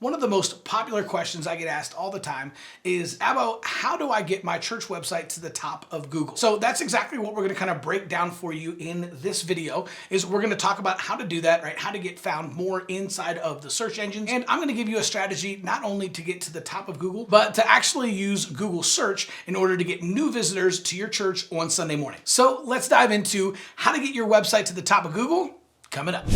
One of the most popular questions I get asked all the time is, Abbo, how do I get my church website to the top of Google? So that's exactly what we're gonna kind of break down for you in this video, is we're gonna talk about how to do that, right? How to get found more inside of the search engines. And I'm gonna give you a strategy not only to get to the top of Google, but to actually use Google search in order to get new visitors to your church on Sunday morning. So let's dive into how to get your website to the top of Google coming up.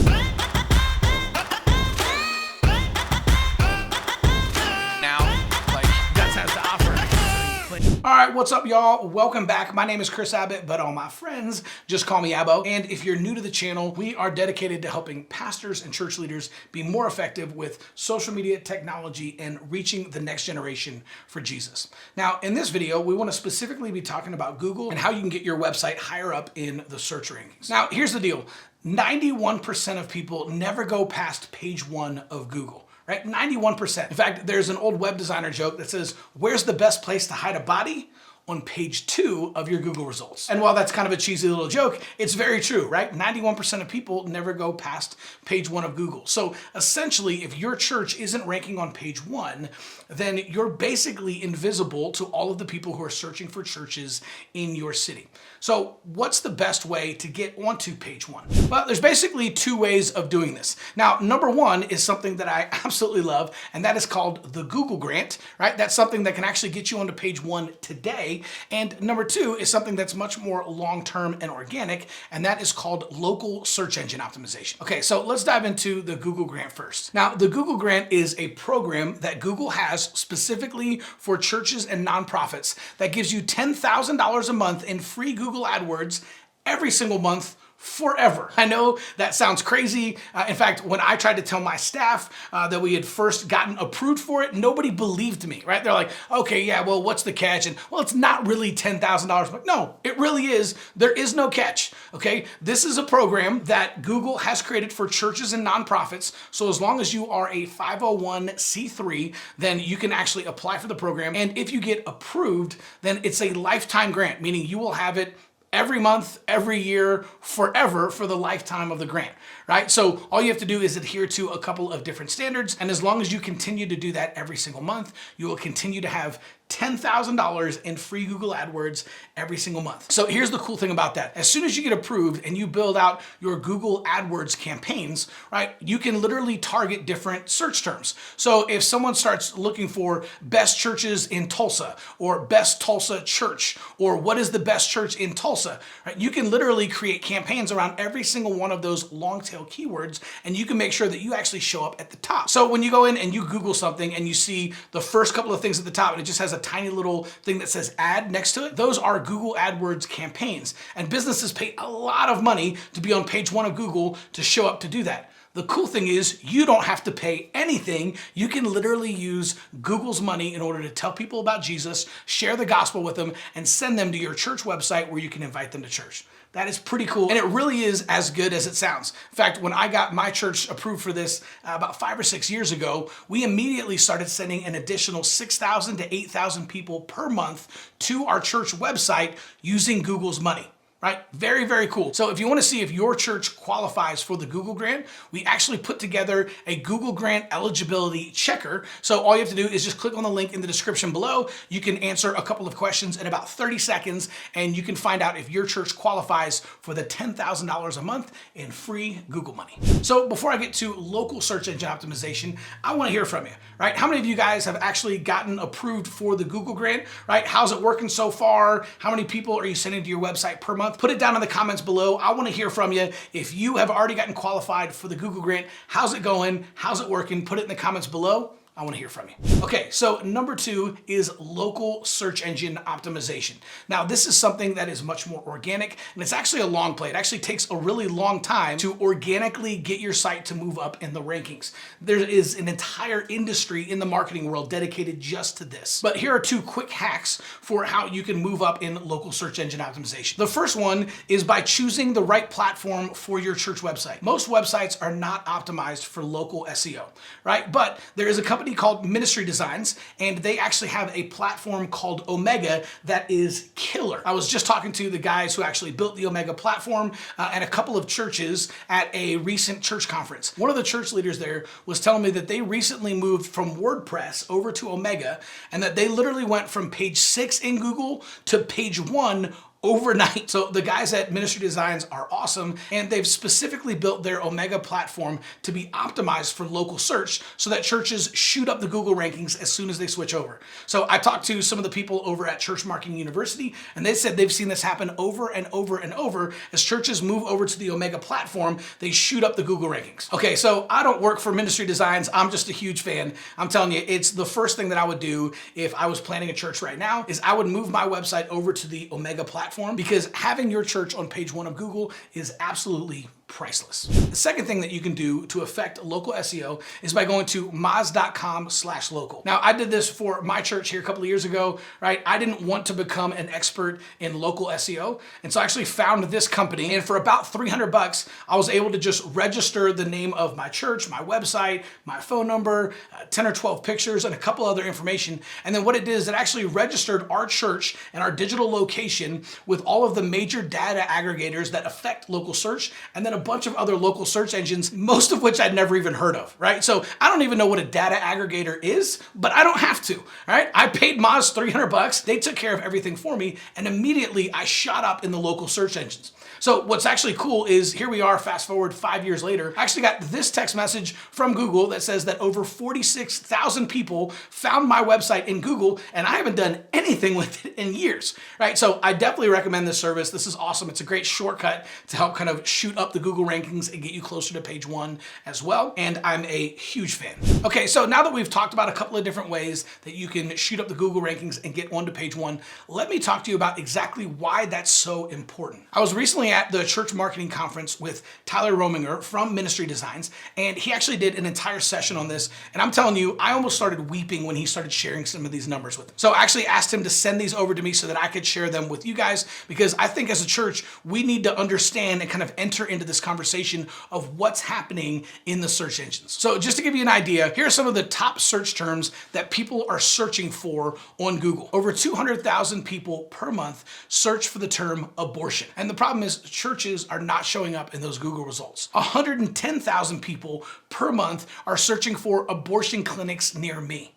All right, what's up, y'all? Welcome back. My name is Chris Abbott, but all my friends just call me Abbo. And if you're new to the channel, we are dedicated to helping pastors and church leaders be more effective with social media, technology, and reaching the next generation for Jesus. Now, in this video, we want to specifically be talking about Google and how you can get your website higher up in the search rankings. Now, here's the deal. 91% of people never go past page 1 of Google. Right? 91%. In fact, there's an old web designer joke that says, where's the best place to hide a body? On page 2 of your Google results. And while that's kind of a cheesy little joke, it's very true, right? 91% of people never go past page 1 of Google. So essentially, if your church isn't ranking on page 1, then you're basically invisible to all of the people who are searching for churches in your city. So what's the best way to get onto page 1? Well, there's basically 2 ways of doing this. Now, number 1 is something that I absolutely love, and that is called the Google Grant, right? That's something that can actually get you onto page 1 today. And number 2 is something that's much more long-term and organic, and that is called local search engine optimization. Okay, so let's dive into the Google Grant first. Now, the Google Grant is a program that Google has specifically for churches and nonprofits that gives you $10,000 a month in free Google AdWords every single month forever. I know that sounds crazy. In fact, when I tried to tell my staff that we had first gotten approved for it, nobody believed me, right? They're like, okay, yeah, well, what's the catch? And well, it's not really $10,000, but no, it really is. There is no catch, okay? This is a program that Google has created for churches and nonprofits. So as long as you are a 501c3, then you can actually apply for the program. And if you get approved, then it's a lifetime grant, meaning you will have it every month, every year, forever for the lifetime of the grant, right? So all you have to do is adhere to a couple of different standards. And as long as you continue to do that every single month, you will continue to have $10,000 in free Google AdWords every single month. So here's the cool thing about that. As soon as you get approved and you build out your Google AdWords campaigns, right, you can literally target different search terms. So if someone starts looking for best churches in Tulsa or best Tulsa church or what is the best church in Tulsa, right, you can literally create campaigns around every single one of those long tail keywords, and you can make sure that you actually show up at the top. So when you go in and you Google something and you see the first couple of things at the top and it just has a tiny little thing that says ad next to it, those are Google AdWords campaigns. And businesses pay a lot of money to be on page 1 of Google to show up to do that. The cool thing is you don't have to pay anything. You can literally use Google's money in order to tell people about Jesus, share the gospel with them, and send them to your church website where you can invite them to church. That is pretty cool, and it really is as good as it sounds. In fact, when I got my church approved for this about 5 or 6 years ago, we immediately started sending an additional 6,000 to 8,000 people per month to our church website using Google's money. Right? Very, very cool. So if you want to see if your church qualifies for the Google Grant, we actually put together a Google Grant eligibility checker. So all you have to do is just click on the link in the description below. You can answer a couple of questions in about 30 seconds, and you can find out if your church qualifies for the $10,000 a month in free Google money. So before I get to local search engine optimization, I want to hear from you, right? How many of you guys have actually gotten approved for the Google Grant, right? How's it working so far? How many people are you sending to your website per month? Put it down in the comments below. I want to hear from you. If you have already gotten qualified for the Google Grant, how's it going? How's it working? Put it in the comments below. I want to hear from you. Okay, so number 2 is local search engine optimization. Now, this is something that is much more organic, and it's actually a long play. It actually takes a really long time to organically get your site to move up in the rankings. There is an entire industry in the marketing world dedicated just to this. But here are 2 quick hacks for how you can move up in local search engine optimization. The first one is by choosing the right platform for your church website. Most websites are not optimized for local SEO, right? But there is a company company called Ministry Designs, and they actually have a platform called Omega that is killer. I was just talking to the guys who actually built the Omega platform and a couple of churches at a recent church conference. One of the church leaders there was telling me that they recently moved from WordPress over to Omega, and that they literally went from page 6 in Google to page 1 overnight. So the guys at Ministry Designs are awesome, and they've specifically built their Omega platform to be optimized for local search so that churches shoot up the Google rankings as soon as they switch over. So I talked to some of the people over at Church Marketing University, and they said they've seen this happen over and over and over. As churches move over to the Omega platform, they shoot up the Google rankings. Okay, so I don't work for Ministry Designs. I'm just a huge fan. I'm telling you, it's the first thing that I would do if I was planning a church right now is I would move my website over to the Omega platform, because having your church on page 1 of Google is absolutely priceless. The second thing that you can do to affect local SEO is by going to moz.com/local. Now, I did this for my church here a couple of years ago, right? I didn't want to become an expert in local SEO, and so I actually found this company, and for about $300, I was able to just register the name of my church, my website, my phone number, 10 or 12 pictures, and a couple other information. And then what it did is it actually registered our church and our digital location with all of the major data aggregators that affect local search, and then a bunch of other local search engines, most of which I'd never even heard of, right? So I don't even know what a data aggregator is, but I don't have to, right? I paid Moz $300. They took care of everything for me, and immediately I shot up in the local search engines. So what's actually cool is here we are, fast forward 5 years later, I actually got this text message from Google that says that over 46,000 people found my website in Google, and I haven't done anything with it in years, right? So I definitely recommend this service. This is awesome. It's a great shortcut to help kind of shoot up the Google rankings and get you closer to page 1 as well. And I'm a huge fan. Okay, so now that we've talked about a couple of different ways that you can shoot up the Google rankings and get onto page 1, let me talk to you about exactly why that's so important. I was recently at the church marketing conference with Tyler Rominger from Ministry Designs, and he actually did an entire session on this. And I'm telling you, I almost started weeping when he started sharing some of these numbers with me. So I actually asked him to send these over to me so that I could share them with you guys, because I think as a church, we need to understand and kind of enter into this conversation of what's happening in the search engines. So just to give you an idea, here are some of the top search terms that people are searching for on Google. Over 200,000 people per month search for the term abortion. And the problem is churches are not showing up in those Google results. 110,000 people per month are searching for abortion clinics near me.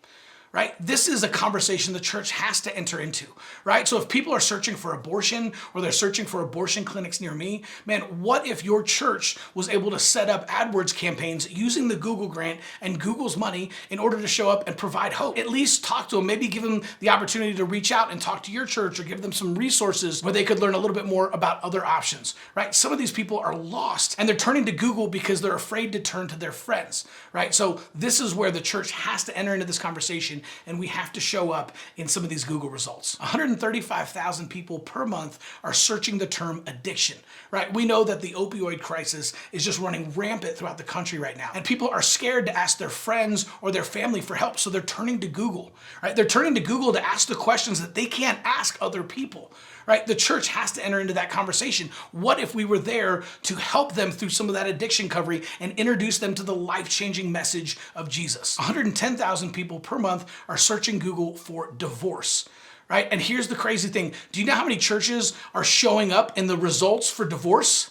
Right? This is a conversation the church has to enter into, right? So if people are searching for abortion or they're searching for abortion clinics near me, man, what if your church was able to set up AdWords campaigns using the Google grant and Google's money in order to show up and provide hope? At least talk to them, maybe give them the opportunity to reach out and talk to your church, or give them some resources where they could learn a little bit more about other options, right? Some of these people are lost and they're turning to Google because they're afraid to turn to their friends, right? So this is where the church has to enter into this conversation, and we have to show up in some of these Google results. 135,000 people per month are searching the term addiction, right? We know that the opioid crisis is just running rampant throughout the country right now, and people are scared to ask their friends or their family for help, so they're turning to Google, right? They're turning to Google to ask the questions that they can't ask other people, right? The church has to enter into that conversation. What if we were there to help them through some of that addiction recovery and introduce them to the life-changing message of Jesus? 110,000 people per month are searching Google for divorce, right? And here's the crazy thing. Do you know how many churches are showing up in the results for divorce?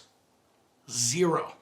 0.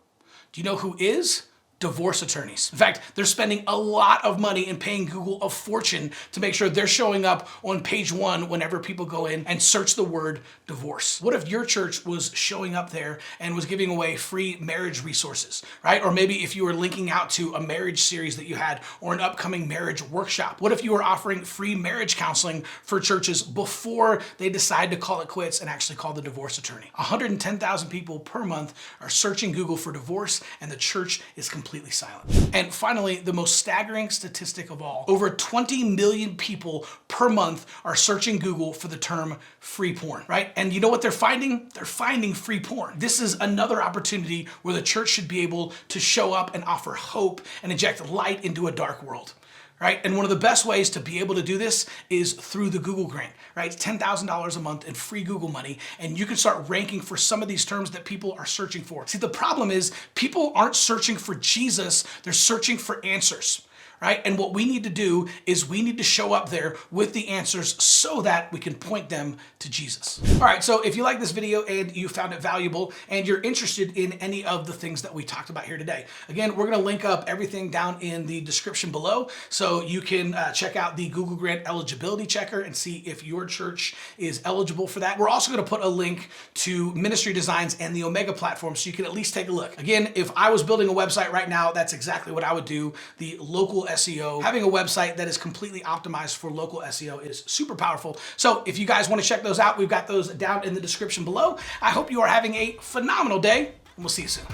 Do you know who is? Divorce attorneys. In fact, they're spending a lot of money and paying Google a fortune to make sure they're showing up on page 1 whenever people go in and search the word divorce. What if your church was showing up there and was giving away free marriage resources, right? Or maybe if you were linking out to a marriage series that you had or an upcoming marriage workshop. What if you were offering free marriage counseling for churches before they decide to call it quits and actually call the divorce attorney? 110,000 people per month are searching Google for divorce, and the church is completely silent. And finally, the most staggering statistic of all, over 20 million people per month are searching Google for the term free porn, right? And you know what they're finding? They're finding free porn. This is another opportunity where the church should be able to show up and offer hope and inject light into a dark world. Right? And one of the best ways to be able to do this is through the Google grant, right? It's $10,000 a month in free Google money, and you can start ranking for some of these terms that people are searching for. See, the problem is people aren't searching for Jesus, they're searching for answers. right? And what we need to do is we need to show up there with the answers so that we can point them to Jesus. All right, so if you like this video and you found it valuable and you're interested in any of the things that we talked about here today, again, we're gonna link up everything down in the description below so you can check out the Google Grant eligibility checker and see if your church is eligible for that. We're also gonna put a link to Ministry Designs and the Omega platform so you can at least take a look. Again, if I was building a website right now, that's exactly what I would do. The local SEO, having a website that is completely optimized for local SEO is super powerful. So if you guys want to check those out, we've got those down in the description below. I hope you are having a phenomenal day, and we'll see you soon.